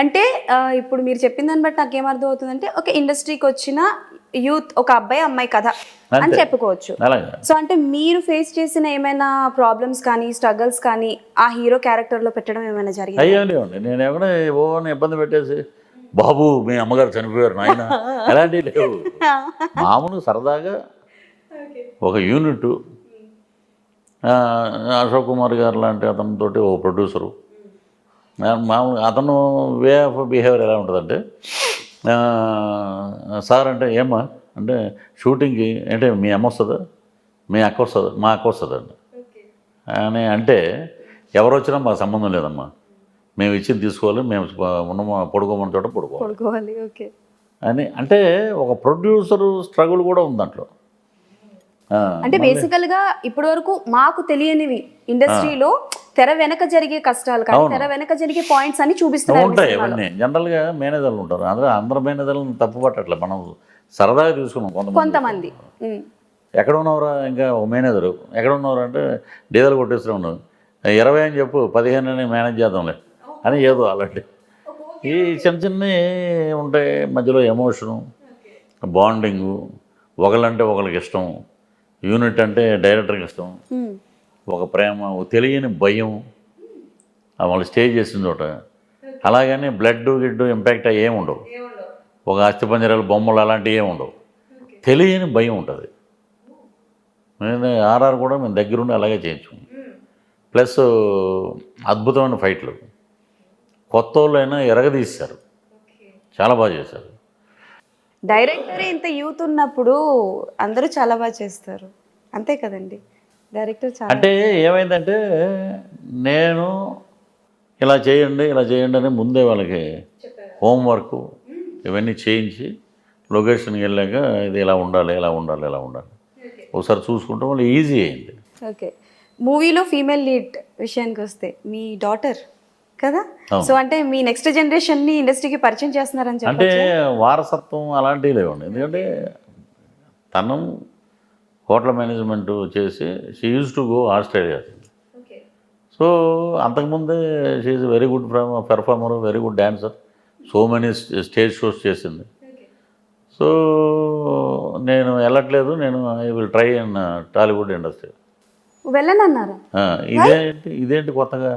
అంటే ఇప్పుడు మీరు చెప్పిన దాన్ని బట్టి నాకు ఏమర్థం అవుతుందంటే ఒక ఇండస్ట్రీకి వచ్చిన యూత్ ఒక అబ్బాయి అమ్మాయి కథ అని చెప్పుకోవచ్చు. సో అంటే మీరు ఫేస్ చేసిన ఏమైనా ప్రాబ్లమ్స్ కానీ స్ట్రగల్స్ కానీ ఆ హీరో క్యారెక్టర్ లో పెట్టడం ఏమైనా జరిగింది? అయ్యండి, నేను ఏమైనా ఇబ్బంది పెట్టేసి బాబు మీ అమ్మగారు చనిపోయారు నాయన అలాంటివి లేవు. మామూలు సరదాగా ఒక యూనిట్, అశోక్ కుమార్ గారు లాంటి అతనితోటి ఓ ప్రొడ్యూసరు, మామూలుగా అతను వే ఆఫ్ బిహేవియర్ ఎలా ఉంటుందంటే, సార్ అంటే ఏమ్మా అంటే షూటింగ్కి అంటే మీ అమ్మ వస్తుందా, మీ అక్క వస్తుందా, మా అక్క వస్తుందండి అని అంటే ఎవరు వచ్చినా మాకు సంబంధం లేదమ్మా, మేము ఇచ్చింది తీసుకోవాలి, మేము ఉన్న పడుకోమని చోట పడుకోవాలి ఓకే అని అంటే ఒక ప్రొడ్యూసర్ స్ట్రగుల్ కూడా ఉంది దాంట్లో. అంటే బేసికల్ గా ఇప్పటి వరకు మాకు తెలియనివి ఇండస్ట్రీలో తెర వెనక జరిగే కష్టాలు కానీ తెర వెనక జరిగే పాయింట్స్ అని చూపిస్తున్నారు. ఉంటాయి అవన్నీ. జనరల్గా మేనేజర్లు ఉంటారు, అందరూ మేనేజర్లను తప్పు పట్టట్లే, మనం సరదాగా తీసుకున్నాం. కొంతమంది ఎక్కడ ఉన్నవరా, ఇంకా ఒక మేనేజరు ఎక్కడ ఉన్నవరా అంటే డీజల్ కొట్టేస్తూ ఉన్నావు, 20 అని చెప్పు 15 అని మేనేజ్ చేద్దాంలే అని ఏదో అలాంటి ఈ చిన్న చిన్నవి ఉంటాయి. మధ్యలో ఎమోషను, బాండింగు, ఒకళ్ళంటే ఒకరికి ఇష్టం, యూనిట్ అంటే డైరెక్టర్కి ఇష్టం, ఒక ప్రేమ, ఒక తెలియని భయం వాళ్ళు స్టే చేసిన చోట. అలాగని బ్లడ్ గిడ్డు ఇంపాక్ట్ ఏమి ఉండవు, ఒక అస్థిపంజరాలు బొమ్మలు అలాంటివి ఏమి ఉండవు, తెలియని భయం ఉంటుంది. నేను ఆర్ఆర్ కూడా మేము దగ్గరుండి అలాగే చేయించాం. ప్లస్ అద్భుతమైన ఫైట్లు, కొత్త వాళ్ళైనా ఎరగదీశారు, చాలా బాగా చేశారు. డైరెక్టర్ ఇంత యూత్ ఉన్నప్పుడు అందరూ చాలా బాగా చేస్తారు, అంతే కదండి. డైరెక్టర్ అంటే ఏమైందంటే నేను ఇలా చేయండి అని ముందే వాళ్ళకి హోంవర్క్ ఇవన్నీ చేయించి లొకేషన్కి వెళ్ళాక ఇది ఇలా ఉండాలి ఒకసారి చూసుకుంటే వాళ్ళు ఈజీ అయింది. ఓకే, మూవీలో ఫీమేల్ లీడ్ విషయానికి వస్తే మీ డాటర్ కదా, సో అంటే మీ నెక్స్ట్ జనరేషన్ని ఇండస్ట్రీకి పరిచయం చేస్తున్నారని చెప్పి. అంటే వారసత్వం అలాంటివి లేవండి, ఎందుకంటే తను హోటల్ మేనేజ్మెంట్ చేసి she use to go Australia. So అంతకుముందే she is very good performer, very good dancer, so many stage shows చేసింది. సో నేను వెళ్ళట్లేదు, నేను I will try in Tollywood industry. వెళ్ళనన్నారా? ఇదేంటి కొత్తగా